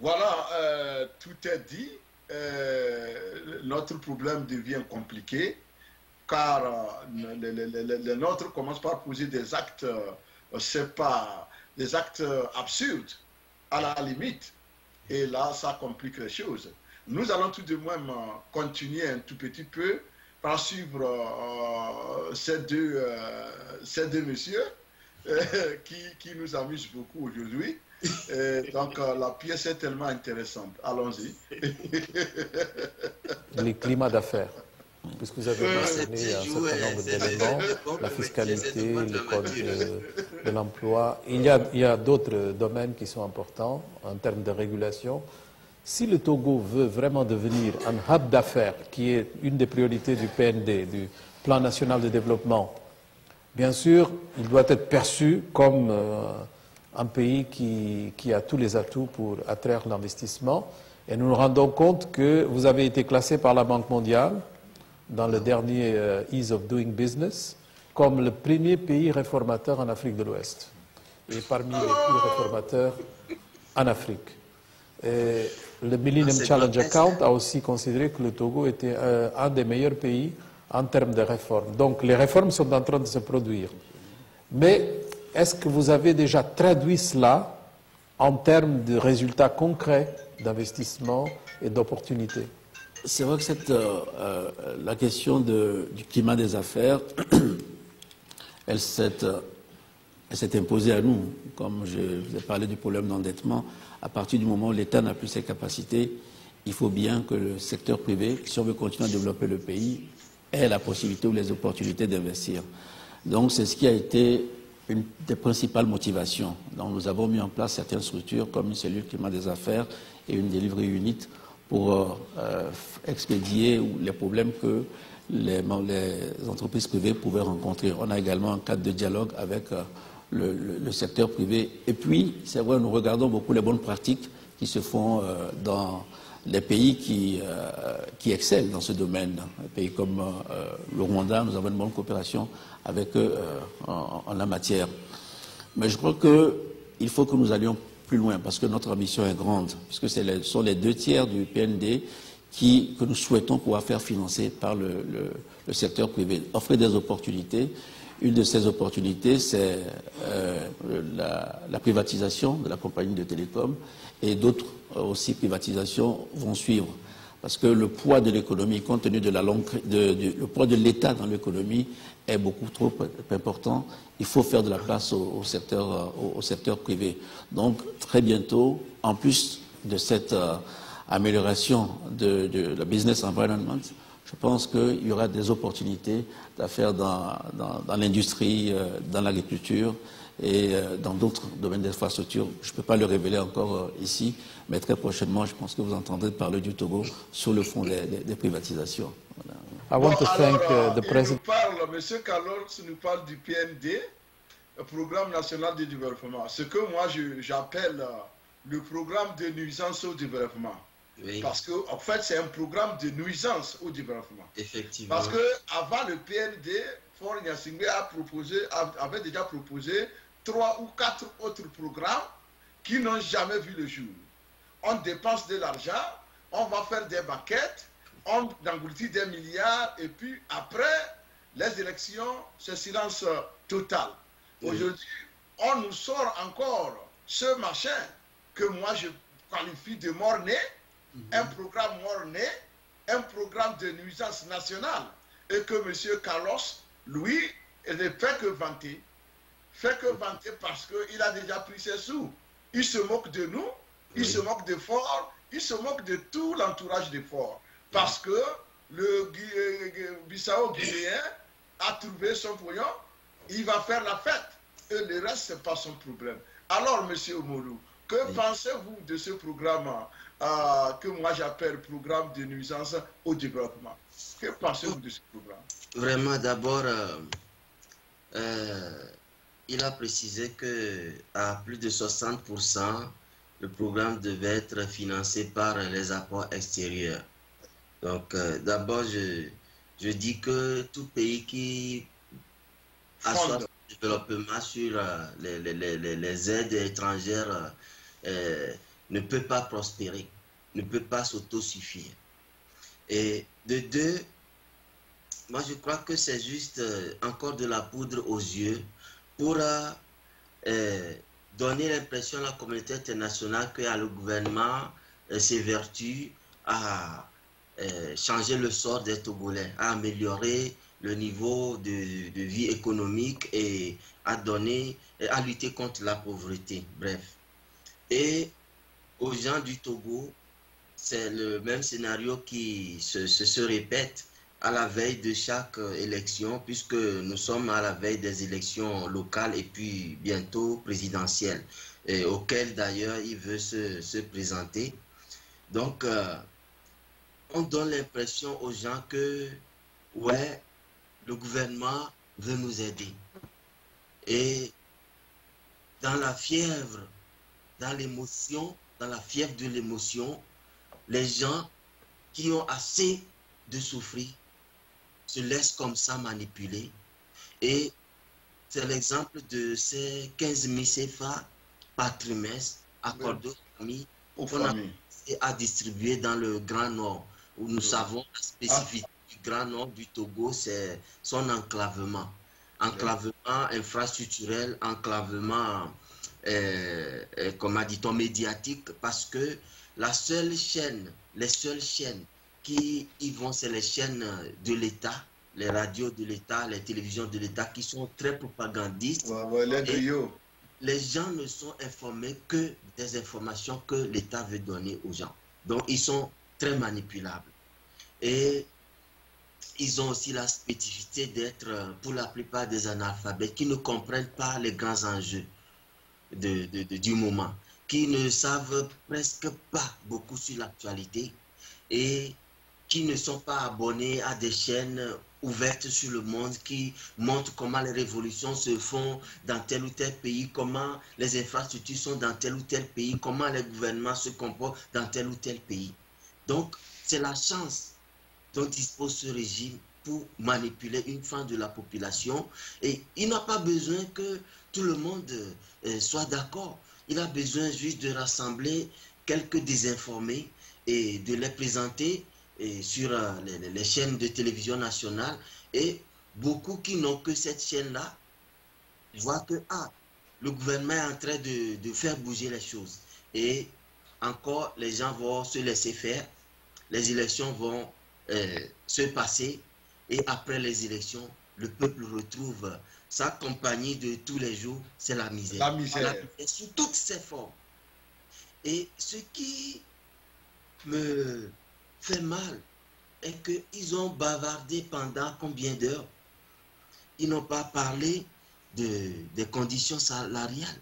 Voilà, tout est dit. Notre problème devient compliqué car les nôtres commencent par poser des actes, c'est pas des actes absurdes à la limite. Et là, ça complique les choses. Nous allons tout de même continuer un tout petit peu par suivre ces deux messieurs qui nous amusent beaucoup aujourd'hui. Donc, la pièce est tellement intéressante. Allons-y. Les climats d'affaires, puisque vous avez mentionné un certain nombre d'éléments, la fiscalité, le code de l'emploi. Il y a d'autres domaines qui sont importants en termes de régulation. Si le Togo veut vraiment devenir un hub d'affaires, qui est une des priorités du PND, du Plan national de développement, bien sûr, il doit être perçu comme un pays qui a tous les atouts pour attraire l'investissement. Et nous nous rendons compte que vous avez été classé par la Banque mondiale dans le dernier Ease of Doing Business comme le premier pays réformateur en Afrique de l'Ouest et parmi les plus réformateurs en Afrique. Et le Millennium Challenge Account a aussi considéré que le Togo était un des meilleurs pays en termes de réformes. Donc les réformes sont en train de se produire. Mais est-ce que vous avez déjà traduit cela en termes de résultats concrets d'investissement et d'opportunités? C'est vrai que la question du climat des affaires, elle s'est imposée à nous. Comme je vous ai parlé du problème d'endettement, à partir du moment où l'État n'a plus ses capacités, il faut bien que le secteur privé, si on veut continuer à développer le pays, ait la possibilité ou les opportunités d'investir. Donc c'est ce qui a été une des principales motivations. Donc nous avons mis en place certaines structures comme une cellule climat des affaires et une delivery unit pour expédier les problèmes que les entreprises privées pouvaient rencontrer. On a également un cadre de dialogue avec le secteur privé. Et puis, c'est vrai, nous regardons beaucoup les bonnes pratiques qui se font dans les pays qui excellent dans ce domaine. Un pays comme le Rwanda, nous avons une bonne coopération avec eux en la matière. Mais je crois qu'il faut que nous allions plus loin parce que notre ambition est grande, puisque ce sont les 2/3 du PND que nous souhaitons pouvoir faire financer par le secteur privé, offrir des opportunités. Une de ces opportunités, c'est la privatisation de la compagnie de télécom et d'autres aussi privatisations vont suivre. Parce que le poids de l'économie, compte tenu de le poids de l'État dans l'économie, est beaucoup trop important. Il faut faire de la place au secteur privé. Donc, très bientôt, en plus de cette amélioration de la business environment, je pense qu'il y aura des opportunités d'affaires dans l'industrie, dans l'agriculture et dans d'autres domaines d'infrastructure. Je ne peux pas le révéler encore ici, mais très prochainement, je pense que vous entendrez parler du Togo sur le fond des privatisations. Voilà. Bon, alors, M. Carlos nous parle du PND, le Programme national de développement. Ce que moi j'appelle le programme de nuisance au développement. Oui. Parce qu'en fait, c'est un programme de nuisance au développement. Effectivement. Parce qu'avant le PND, Faure Gnassingbé avait déjà proposé 3 ou 4 autres programmes qui n'ont jamais vu le jour. On dépense de l'argent, on va faire des maquettes, on engloutit des milliards, et puis après les élections, c'est silence total. Oui. Aujourd'hui, on nous sort encore ce machin que moi je qualifie de mort-né, un programme mort-né, un programme de nuisance nationale, et que M. Carlos, lui, il ne fait que vanter. Fait que vanter parce qu'il a déjà pris ses sous. Il se moque de nous, il se moque de Faure, il se moque de tout l'entourage de Faure. Parce que le Bissau-Guinéen a trouvé son pognon, il va faire la fête. Et le reste, ce n'est pas son problème. Alors, M. Omolou, que pensez-vous de ce programme que moi j'appelle programme de nuisance au développement? Que pensez-vous de ce programme? Vraiment, d'abord, il a précisé qu'à plus de 60%, le programme devait être financé par les apports extérieurs. Donc, d'abord, je dis que tout pays qui assoit son développement sur les aides étrangères ne peut pas prospérer, ne peut pas s'autosuffire. Et de deux, moi je crois que c'est juste encore de la poudre aux yeux pour donner l'impression à la communauté internationale que le gouvernement s'évertue à changer le sort des Togolais, à améliorer le niveau de vie économique et à lutter contre la pauvreté, bref. Et aux gens du Togo, c'est le même scénario qui se répète à la veille de chaque élection, puisque nous sommes à la veille des élections locales et puis bientôt présidentielles, auxquelles d'ailleurs il veut se présenter. Donc, on donne l'impression aux gens que, ouais, le gouvernement veut nous aider. Et dans la fièvre, dans l'émotion, dans la fièvre de l'émotion, les gens qui ont assez de souffrir se laissent comme ça manipuler. Et c'est l'exemple de ces 15 000 CFA par trimestre accordés aux familles à distribuer dans le Grand Nord, où nous savons la spécificité du Grand Nord du Togo, c'est son enclavement. Enclavement infrastructurel, enclavement, comment dit-on, médiatique, parce que la seule chaîne, les seules chaînes qui y vont, c'est les chaînes de l'État, les radios de l'État, les télévisions de l'État qui sont très propagandistes. Les gens ne sont informés que des informations que l'État veut donner aux gens. Donc, ils sont très manipulables. Et ils ont aussi la spécificité d'être, pour la plupart, des analphabètes qui ne comprennent pas les grands enjeux du moment, qui ne savent presque pas beaucoup sur l'actualité et qui ne sont pas abonnés à des chaînes ouvertes sur le monde qui montrent comment les révolutions se font dans tel ou tel pays, comment les infrastructures sont dans tel ou tel pays, comment les gouvernements se comportent dans tel ou tel pays. Donc, c'est la chance dont dispose ce régime pour manipuler une frange de la population. Et il n'a pas besoin que tout le monde soit d'accord. Il a besoin juste de rassembler quelques désinformés et de les présenter sur les chaînes de télévision nationale. Et beaucoup qui n'ont que cette chaîne-là voient que le gouvernement est en train de faire bouger les choses. Et encore, les gens vont se laisser faire. Les élections vont se passer. Et après les élections, le peuple retrouve sa compagnie de tous les jours, c'est la misère. La misère. La misère sous toutes ses formes. Et ce qui me fait mal est qu'ils ont bavardé pendant combien d'heures? Ils n'ont pas parlé des conditions salariales.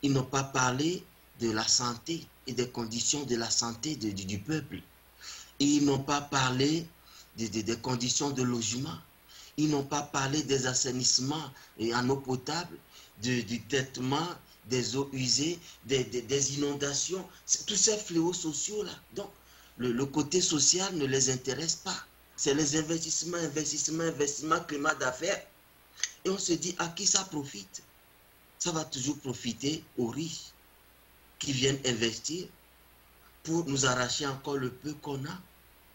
Ils n'ont pas parlé de la santé et des conditions de la santé du peuple. Ils n'ont pas parlé des conditions de logement. Ils n'ont pas parlé des assainissements en eau potable, du traitement des eaux usées, des inondations, tous ces fléaux sociaux-là. Donc, le côté social ne les intéresse pas. C'est les investissements, climat d'affaires. Et on se dit, à qui ça profite? Ça va toujours profiter aux riches qui viennent investir pour nous arracher encore le peu qu'on a.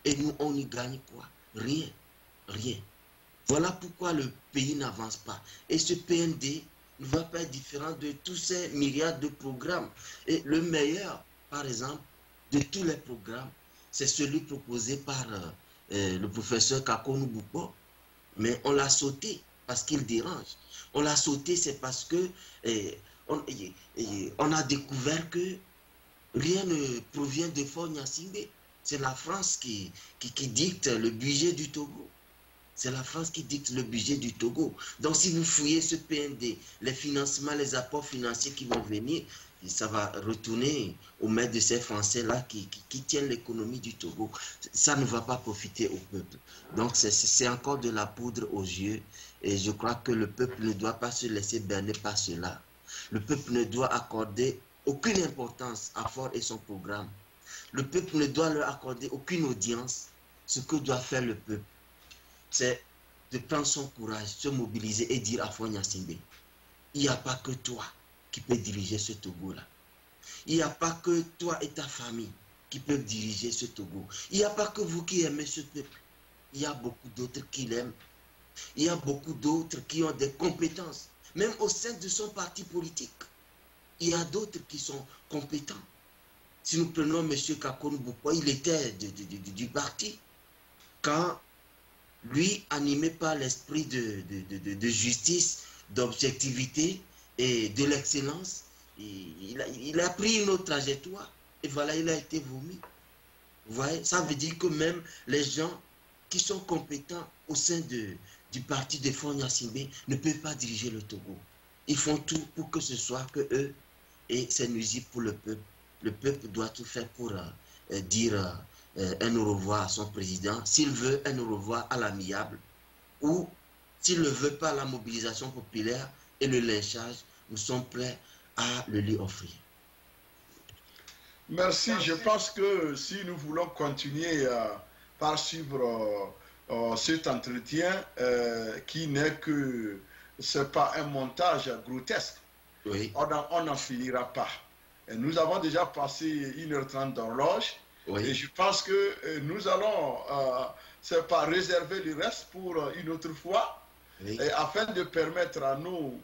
Et nous, on y gagne quoi? Rien. Rien. Voilà pourquoi le pays n'avance pas. Et ce PND ne va pas être différent de tous ces milliards de programmes. Et le meilleur, par exemple, de tous les programmes, c'est celui proposé par le professeur Kakonou Boupo. Mais on l'a sauté parce qu'il dérange. On l'a sauté, c'est parce que on a découvert que rien ne provient de Faure Gnassingbé. C'est la France qui dicte le budget du Togo. C'est la France qui dicte le budget du Togo. Donc si vous fouillez ce PND, les financements, les apports financiers qui vont venir, ça va retourner au maître de ces Français-là qui tiennent l'économie du Togo. Ça ne va pas profiter au peuple. Donc c'est encore de la poudre aux yeux. Et je crois que le peuple ne doit pas se laisser berner par cela. Le peuple ne doit accorder aucune importance à Faure et son programme. Le peuple ne doit leur accorder aucune audience. Ce que doit faire le peuple, c'est de prendre son courage, se mobiliser et dire à Faure Gnassingbé, il n'y a pas que toi qui peux diriger ce Togo-là. Il n'y a pas que toi et ta famille qui peuvent diriger ce Togo. Il n'y a pas que vous qui aimez ce peuple. Il y a beaucoup d'autres qui l'aiment. Il y a beaucoup d'autres qui ont des compétences. Même au sein de son parti politique, il y a d'autres qui sont compétents. Si nous prenons M. Kakonou Boukoua, il était du parti. Quand lui, animé par l'esprit de justice, d'objectivité et de l'excellence, il a pris une autre trajectoire. Et voilà, il a été vomi. Vous voyez, ça veut dire que même les gens qui sont compétents au sein du parti de Faure Gnassingbé ne peuvent pas diriger le Togo. Ils font tout pour que ce soit que eux, et c'est nuisible pour le peuple. Le peuple doit tout faire pour dire un au revoir à son président. S'il veut un au revoir à l'amiable, ou s'il ne veut pas la mobilisation populaire et le lynchage, nous sommes prêts à le lui offrir. Merci. Je pense que si nous voulons continuer par suivre cet entretien qui n'est que, c'est pas un montage grotesque, oui. On n'en finira pas. Et nous avons déjà passé 1h30 d'horloge, oui. Et je pense que nous allons, c'est pas réserver le reste pour une autre fois, oui. Et afin de permettre à nous,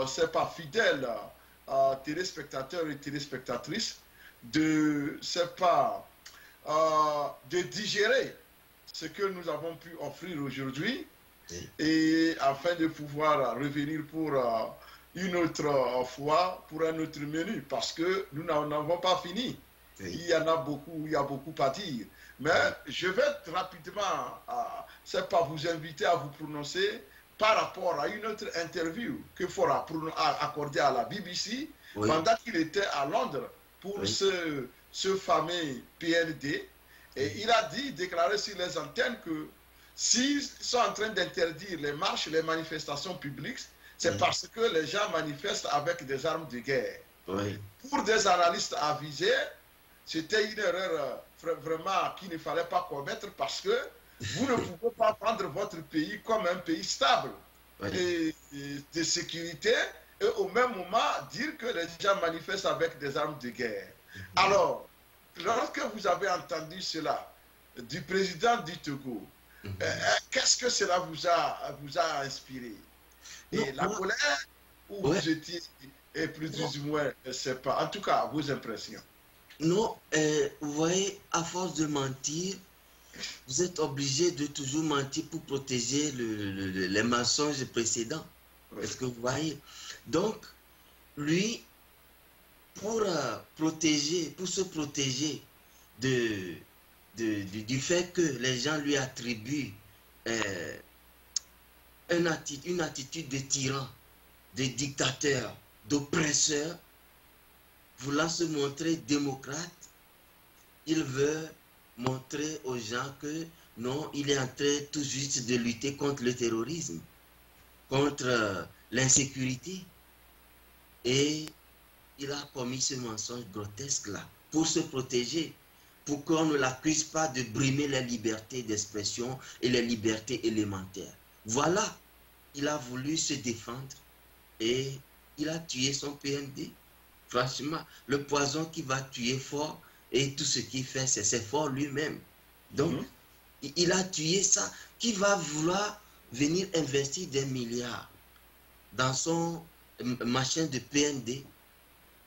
c'est pas fidèles téléspectateurs et téléspectatrices, de digérer ce que nous avons pu offrir aujourd'hui, oui. Et afin de pouvoir revenir pour une autre fois pour un autre menu, parce que nous n'en avons pas fini. Oui. Il y a beaucoup à dire. Mais oui. Je vais rapidement, c'est pas vous inviter à vous prononcer par rapport à une autre interview que Faure a accordée à la BBC, oui. Pendant qu'il était à Londres pour oui. ce fameux PND. Et il a déclaré sur les antennes que s'ils sont en train d'interdire les marches, les manifestations publiques, c'est oui. Parce que les gens manifestent avec des armes de guerre. Oui. Pour des analystes avisés, c'était une erreur vraiment qu'il ne fallait pas commettre, parce que vous ne pouvez pas prendre votre pays comme un pays stable oui. et de sécurité et au même moment dire que les gens manifestent avec des armes de guerre. Oui. Alors, lorsque vous avez entendu cela du président du Togo, qu'est-ce que cela vous a inspiré? Et la colère, où ouais. Vous étiez, et plus ou moins, je ne sais pas. En tout cas, vos impressions. Non, vous voyez, à force de mentir, vous êtes obligé de toujours mentir pour protéger les mensonges précédents. Oui. Est-ce que vous voyez? Donc, lui, pour se protéger du fait que les gens lui attribuent une attitude de tyran, de dictateur, d'oppresseur, voulant se montrer démocrate, il veut montrer aux gens que non, il est en train tout juste de lutter contre le terrorisme, contre l'insécurité. Et il a commis ce mensonge grotesque-là pour se protéger, pour qu'on ne l'accuse pas de brimer les libertés d'expression et les libertés élémentaires. Voilà, il a voulu se défendre et il a tué son PND. Franchement, le poison qui va tuer Faure et tout ce qu'il fait, c'est Faure lui-même. Donc, il a tué ça. Qui va vouloir venir investir des milliards dans son machin de PND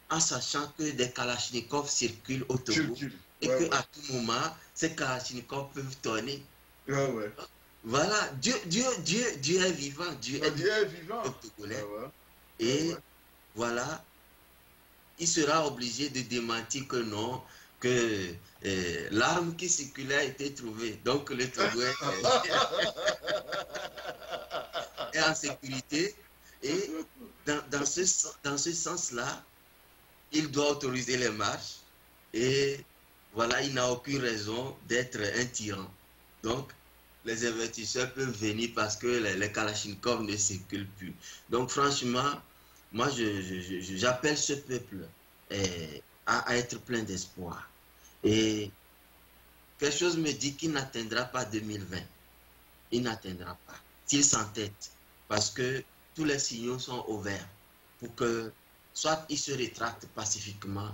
en sachant que des Kalachnikovs circulent au Togo et qu'à tout moment, ces Kalachnikovs peuvent tourner. Ouais. Voilà, Dieu est vivant. Dieu est vivant. Togolais. Et voilà, il sera obligé de démentir que non, que l'arme qui circulait a été trouvée. Donc le Togo est en sécurité. Et dans ce sens-là, il doit autoriser les marches. Et voilà, il n'a aucune raison d'être un tyran. Donc, les investisseurs peuvent venir parce que les Kalachnikovs ne circulent plus. Donc, franchement, moi, j'appelle ce peuple à être plein d'espoir. Et quelque chose me dit qu'il n'atteindra pas 2020. Il n'atteindra pas. S'il s'entête, parce que tous les signaux sont ouverts pour que soit ils se rétractent pacifiquement,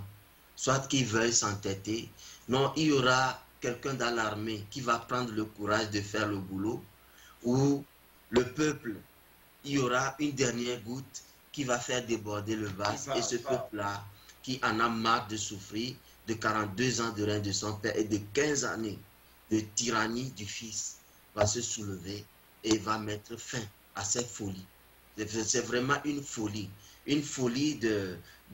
soit qu'ils veuillent s'entêter. Non, il y aura quelqu'un dans l'armée qui va prendre le courage de faire le boulot, ou le peuple, il y aura une dernière goutte qui va faire déborder le vase, et ce peuple-là, qui en a marre de souffrir, de 42 ans de règne de son père et de 15 années de tyrannie du fils, va se soulever et va mettre fin à cette folie. C'est vraiment une folie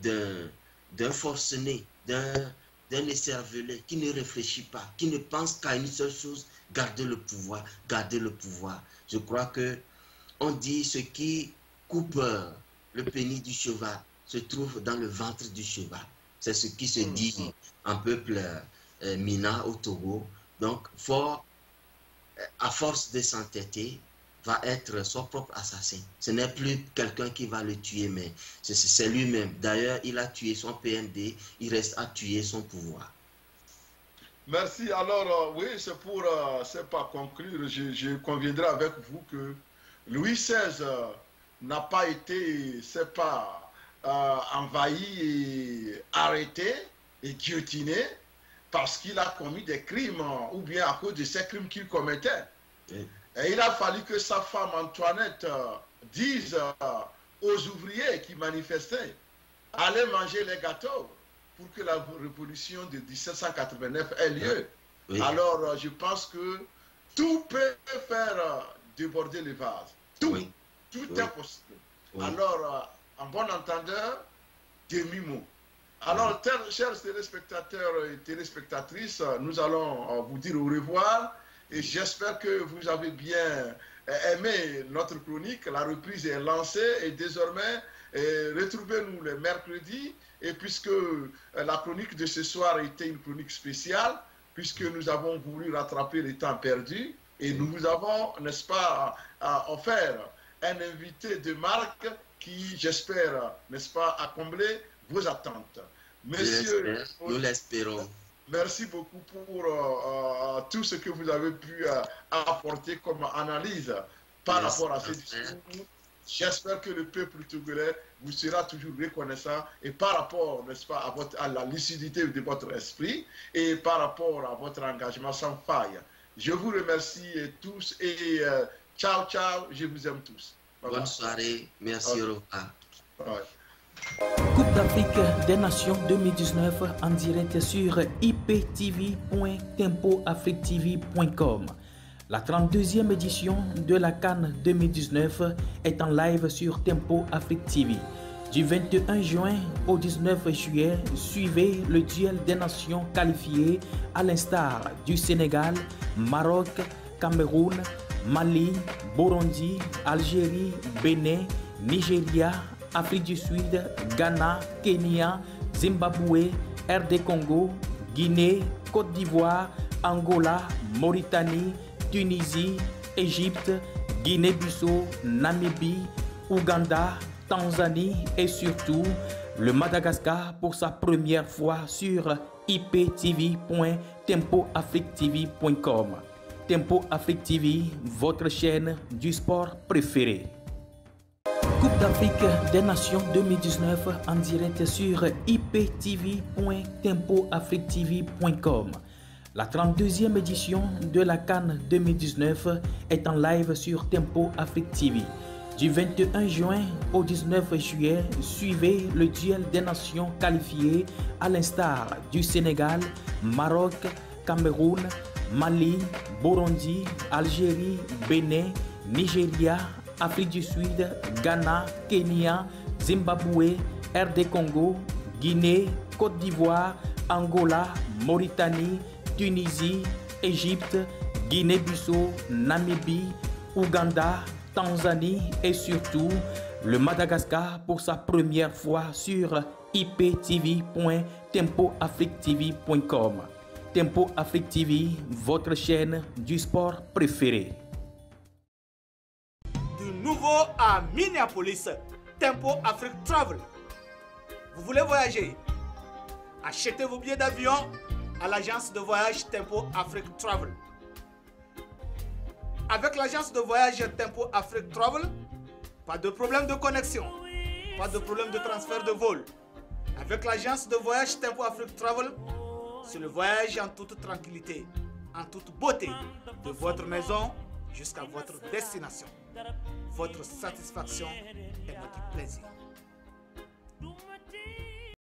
d'un forcené, d'un écervelé qui ne réfléchit pas, qui ne pense qu'à une seule chose, garder le pouvoir, garder le pouvoir. Je crois que on dit ce qui coupe le pénis du cheval se trouve dans le ventre du cheval. C'est ce qui se dit en peuple Mina au Togo. Donc, à force de s'entêter, va être son propre assassin. Ce n'est plus quelqu'un qui va le tuer, mais c'est lui-même. D'ailleurs, il a tué son PND, il reste à tuer son pouvoir. Merci. Alors, oui, c'est pas conclure. Je conviendrai avec vous que Louis XVI n'a pas été, c'est pas envahi et arrêté et guillotiné parce qu'il a commis des crimes ou bien à cause de ces crimes qu'il commettait. Oui. Et il a fallu que sa femme Antoinette dise aux ouvriers qui manifestaient, allez manger les gâteaux pour que la révolution de 1789 ait lieu. Oui. Alors, je pense que tout peut faire déborder le vase. Tout, oui. Tout est possible. Oui. Alors, en bon entendeur, demi-mot. Alors, chers téléspectateurs et téléspectatrices, nous allons vous dire au revoir. Et j'espère que vous avez bien aimé notre chronique. La reprise est lancée et désormais, retrouvez-nous le mercredi. Et puisque la chronique de ce soir était une chronique spéciale, puisque nous avons voulu rattraper le temps perdu, et nous vous avons, n'est-ce pas, offert un invité de marque qui, j'espère, n'est-ce pas, a comblé vos attentes. Messieurs, nous l'espérons. Merci beaucoup pour tout ce que vous avez pu apporter comme analyse par rapport à ce discours. J'espère que le peuple togolais vous sera toujours reconnaissant et par rapport, n'est-ce pas, à la lucidité de votre esprit et par rapport à votre engagement sans faille. Je vous remercie tous et ciao, ciao, je vous aime tous. Bonne soirée, merci, au revoir. Coupe d'Afrique des Nations 2019 en direct sur iptv.tempoafrictv.com. La 32e édition de la CAN 2019 est en live sur Tempo Afrique TV. Du 21 juin au 19 juillet, suivez le duel des nations qualifiées à l'instar du Sénégal, Maroc, Cameroun, Mali, Burundi, Algérie, Bénin, Nigeria, Afrique du Sud, Ghana, Kenya, Zimbabwe, RD Congo, Guinée, Côte d'Ivoire, Angola, Mauritanie, Tunisie, Égypte, Guinée-Bissau, Namibie, Ouganda, Tanzanie et surtout le Madagascar pour sa première fois sur iptv.tempoafrictv.com. Tempo Afrique TV, votre chaîne du sport préféré. Coupe d'Afrique des Nations 2019 en direct sur iptv.tempoafrictv.com. La 32e édition de la CAN 2019 est en live sur Tempo Afrique TV. Du 21 juin au 19 juillet, suivez le duel des nations qualifiées à l'instar du Sénégal, Maroc, Cameroun, Mali, Burundi, Algérie, Bénin, Nigeria, Afrique du Sud, Ghana, Kenya, Zimbabwe, RD Congo, Guinée, Côte d'Ivoire, Angola, Mauritanie, Tunisie, Égypte, Guinée-Bissau, Namibie, Ouganda, Tanzanie et surtout le Madagascar pour sa première fois sur iptv.tempoafrictv.com. Tempo Afrique TV, votre chaîne du sport préféré. Du nouveau à Minneapolis, Tempo Afrique Travel. Vous voulez voyager? Achetez vos billets d'avion à l'agence de voyage Tempo Afrique Travel. Avec l'agence de voyage Tempo Afrique Travel, pas de problème de connexion. pas de problème de transfert de vol. Avec l'agence de voyage Tempo Afrique Travel, c'est le voyage en toute tranquillité, en toute beauté, de votre maison jusqu'à votre destination. Votre satisfaction est notre plaisir.